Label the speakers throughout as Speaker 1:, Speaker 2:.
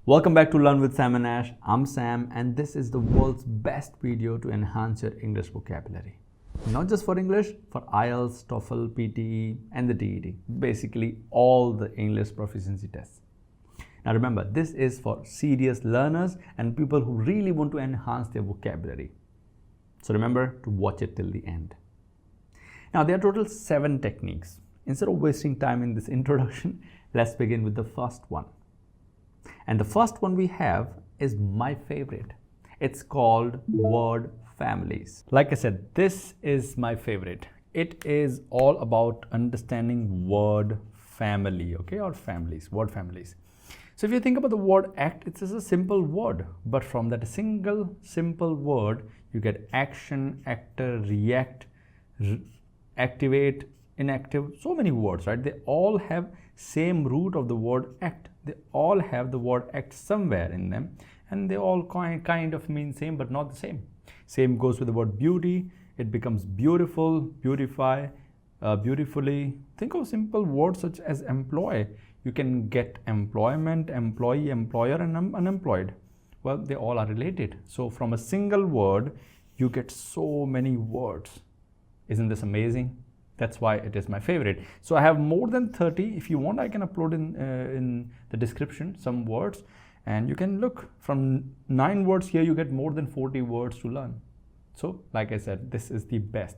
Speaker 1: Welcome back to Learn with Sam and Ash. I'm Sam and this is the world's best video to enhance your English vocabulary. Not just for English, for IELTS, TOEFL, PTE and the DET. Basically all the English proficiency tests. Now remember, this is for serious learners and people who really want to enhance their vocabulary. So remember to watch it till the end. Now there are total 7 techniques. Instead of wasting time in this introduction, let's begin with the first one. And the first one we have is my favorite. It's called word families. Like I said, this is my favorite. It is all about understanding word family, okay, or families, word families. So if you think about the word act, it's just a simple word, but from that single simple word, you get action, actor, react, activate, inactive, so many words, right? They all have same root of the word act. They all have the word act somewhere in them, and they all kind of mean same but not the same. Same goes with the word beauty. It becomes beautiful, beautify, beautifully. Think of simple words such as employ. You can get employment, employee, employer, and unemployed. Well, they all are related. So from a single word, you get so many words. Isn't this amazing? That's why it is my favorite. So I have more than 30. If you want, I can upload in the description some words, and you can look from 9 words here. You get more than 40 words to learn. So like I said, this is the best.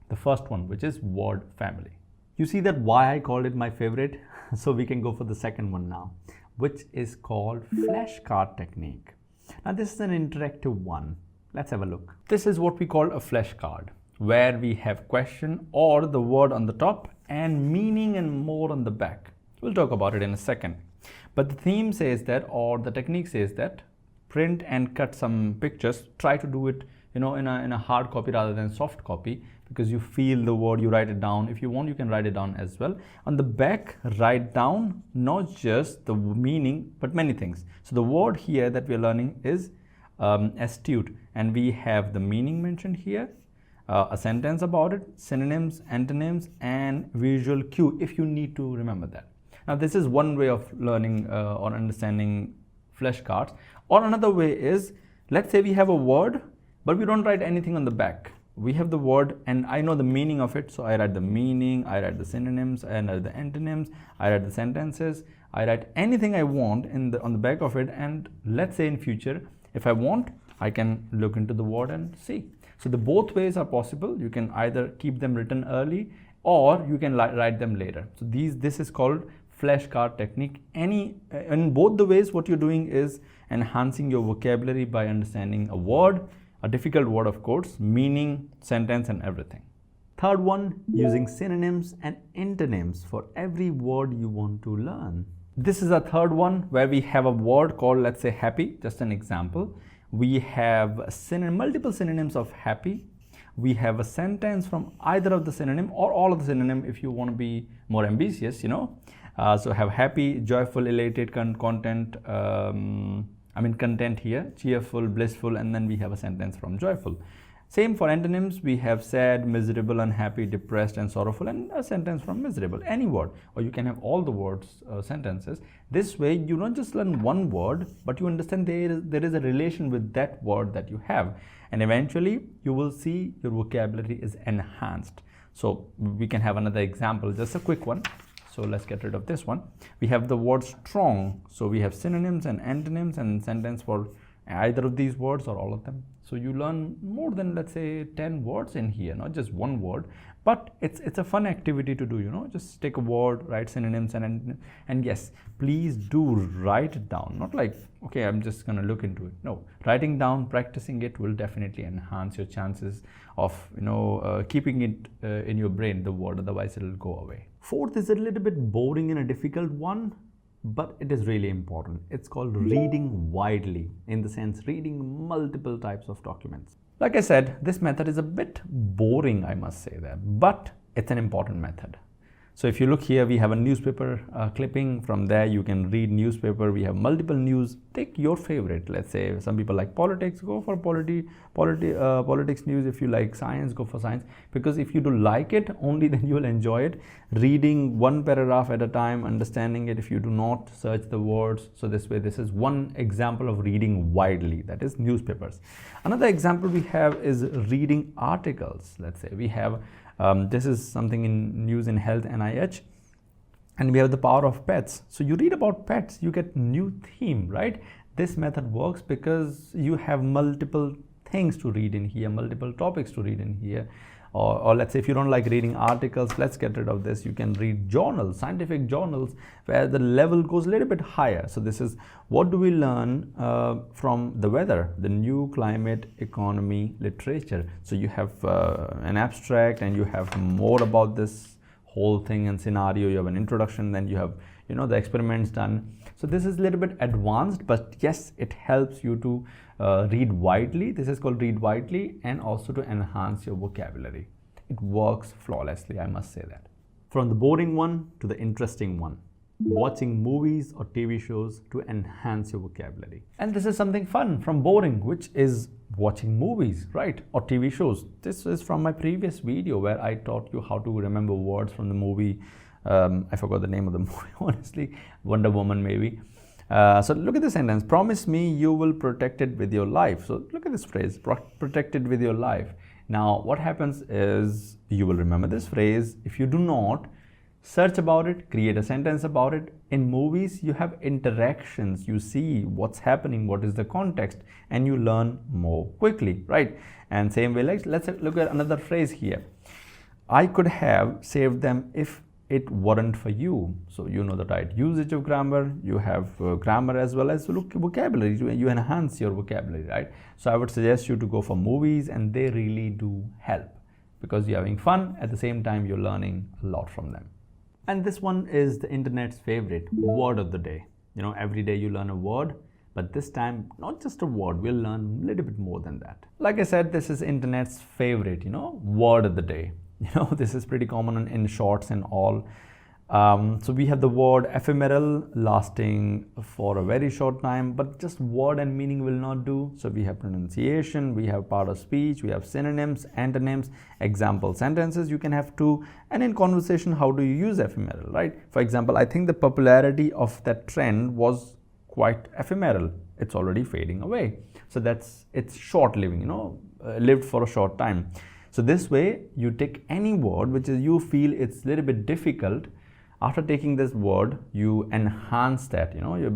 Speaker 1: The first one, which is word family. You see that why I called it my favorite? So we can go for the second one now, which is called Flashcard Technique. Now this is an interactive one. Let's have a look. This is what we call a flashcard, where we have question or the word on the top and meaning and more on the back. We'll talk about it in a second. But the theme says that, or the technique says that, print and cut some pictures. Try to do it, in a hard copy rather than soft copy, because you feel the word, you write it down. If you want, you can write it down as well. On the back, write down not just the meaning, but many things. So the word here that we're learning is astute, and we have the meaning mentioned here. A sentence about it, synonyms, antonyms, and visual cue if you need to remember that. Now this is one way of learning or understanding flashcards. Or another way is, let's say we have a word, but we don't write anything on the back. We have the word and I know the meaning of it, so I write the meaning, I write the synonyms, I write the antonyms, I write the sentences, I write anything I want on the back of it, and let's say in future, if I want, I can look into the word and see. So the both ways are possible. You can either keep them written early or you can write them later. So this is called flashcard technique. In both the ways, what you're doing is enhancing your vocabulary by understanding a word, a difficult word of course, meaning, sentence and everything. Third one, using synonyms and antonyms for every word you want to learn. This is a third one where we have a word called, let's say, happy, just an example. We have multiple synonyms of happy. We have a sentence from either of the synonym or all of the synonym if you want to be more ambitious, So have happy, joyful, elated, content here, cheerful, blissful, and then we have a sentence from joyful. Same for antonyms, we have sad, miserable, unhappy, depressed, and sorrowful, and a sentence from miserable, any word, or you can have all the words, sentences. This way, you don't just learn one word, but you understand there is a relation with that word that you have, and eventually you will see your vocabulary is enhanced. So we can have another example, just a quick one. So let's get rid of this one. We have the word strong, so we have synonyms and antonyms and sentence for either of these words or all of them. So you learn more than, let's say, 10 words in here, not just one word, but it's a fun activity to do, just take a word, write synonyms and yes, please do write it down. Not like, okay, I'm just going to look into it. No, writing down, practicing it will definitely enhance your chances of, keeping it in your brain, the word, otherwise it'll go away. Fourth is a little bit boring and a difficult one, but it is really important. It's called reading widely, in the sense reading multiple types of documents. Like I said, this method is a bit boring, I must say that, but it's an important method. So if you look here, we have a newspaper clipping. From there you can read newspaper. We have multiple news. Take your favorite. Let's say some people like politics, go for politics news. If you like science, go for science, because if you do like it, only then you will enjoy it. Reading one paragraph at a time, understanding it. If you do not, search the words. So this way, this is one example of reading widely, that is newspapers. Another example we have is reading articles. Let's say we have this is something in news in health NIH, and we have the power of pets. So you read about pets, you get new theme, right? This method works because you have multiple things to read in here, multiple topics to read in here. Or let's say if you don't like reading articles, let's get rid of this. You can read journals, scientific journals, where the level goes a little bit higher. So this is what do we learn from the weather, the new climate, economy, literature. So you have an abstract, and you have more about this whole thing and scenario. You have an introduction, then you have, you know, the experiments done. So this is a little bit advanced, but yes, it helps you to read widely. This is called read widely, and also to enhance your vocabulary. It works flawlessly, I must say that. From the boring one to the interesting one, watching movies or TV shows to enhance your vocabulary. And this is something fun from boring, which is watching movies, right? Or TV shows. This is from my previous video where I taught you how to remember words from the movie. I forgot the name of the movie, honestly. Wonder Woman, maybe. So look at the sentence. Promise me you will protect it with your life. So look at this phrase, protect it with your life. Now what happens is you will remember this phrase. If you do not, search about it, create a sentence about it. In movies, you have interactions. You see what's happening, what is the context, and you learn more quickly, right? And same way, let's look at another phrase here. I could have saved them if it weren't for you. So you know the right usage of grammar. You have grammar as well as vocabulary. You enhance your vocabulary, right? So I would suggest you to go for movies, and they really do help because you're having fun. At the same time, you're learning a lot from them. And this one is the internet's favorite, word of the day. You know, every day you learn a word, but this time, not just a word, we'll learn a little bit more than that. Like I said, this is internet's favorite, you know, word of the day. You know, this is pretty common in shorts and all. So we have the word ephemeral, lasting for a very short time, but just word and meaning will not do. So we have pronunciation, we have part of speech, we have synonyms, antonyms, example sentences. You can have two. And in conversation, how do you use ephemeral, right? For example, I think the popularity of that trend was quite ephemeral. It's already fading away. So it's short living, you know, lived for a short time. So this way, you take any word which is you feel it's a little bit difficult. After taking this word, you enhance that. You know, you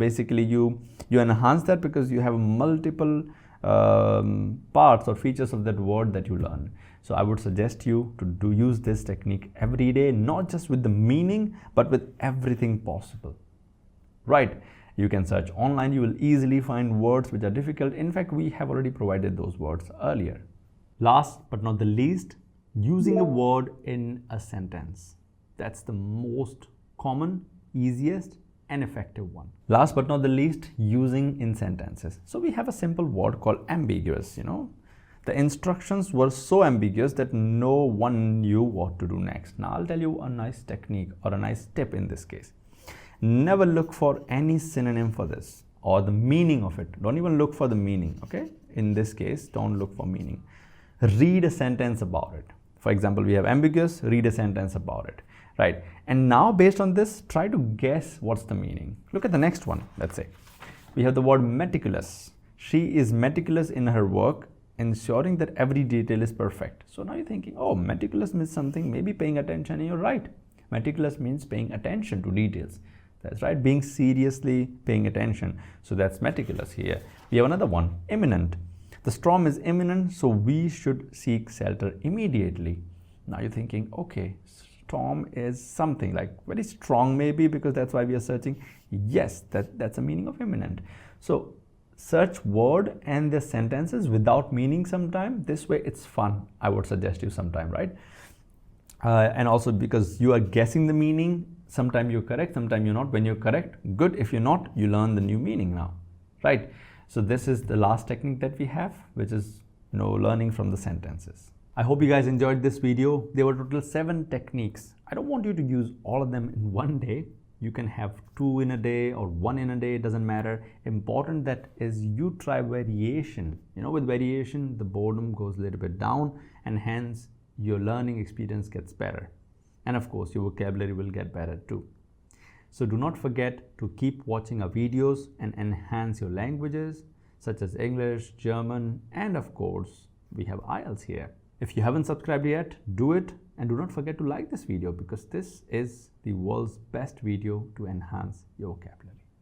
Speaker 1: enhance that because you have multiple parts or features of that word that you learn. So I would suggest you to use this technique every day, not just with the meaning, but with everything possible. Right? You can search online. You will easily find words which are difficult. In fact, we have already provided those words earlier. Last but not the least, using a word in a sentence. That's the most common, easiest, and effective one. Last but not the least, using in sentences. So we have a simple word called ambiguous, you know. The instructions were so ambiguous that no one knew what to do next. Now I'll tell you a nice technique or a nice tip in this case. Never look for any synonym for this or the meaning of it. Don't even look for the meaning, okay? In this case, don't look for meaning. Read a sentence about it. For example, we have ambiguous, read a sentence about it, right? And now based on this, try to guess what's the meaning. Look at the next one, let's say. We have the word meticulous. She is meticulous in her work, ensuring that every detail is perfect. So now you're thinking, oh, meticulous means something, maybe paying attention, and you're right. Meticulous means paying attention to details. That's right, being seriously paying attention. So that's meticulous here. We have another one, imminent. The storm is imminent, so we should seek shelter immediately. Now you're thinking, okay, storm is something like very strong maybe, because that's why we are searching. Yes, that's a meaning of imminent. So search word and the sentences without meaning sometime. This way it's fun. I would suggest you sometime, right? And also because you are guessing the meaning, sometime you're correct, sometime you're not. When you're correct, good. If you're not, you learn the new meaning now, right? So this is the last technique that we have, which is, you know, learning from the sentences. I hope you guys enjoyed this video. There were total 7 techniques. I don't want you to use all of them in one day. You can have 2 in a day or 1 in a day, it doesn't matter. Important that is you try variation. With variation, the boredom goes a little bit down and hence your learning experience gets better. And of course, your vocabulary will get better too. So do not forget to keep watching our videos and enhance your languages such as English, German, and of course, we have IELTS here. If you haven't subscribed yet, do it, and do not forget to like this video because this is the world's best video to enhance your vocabulary.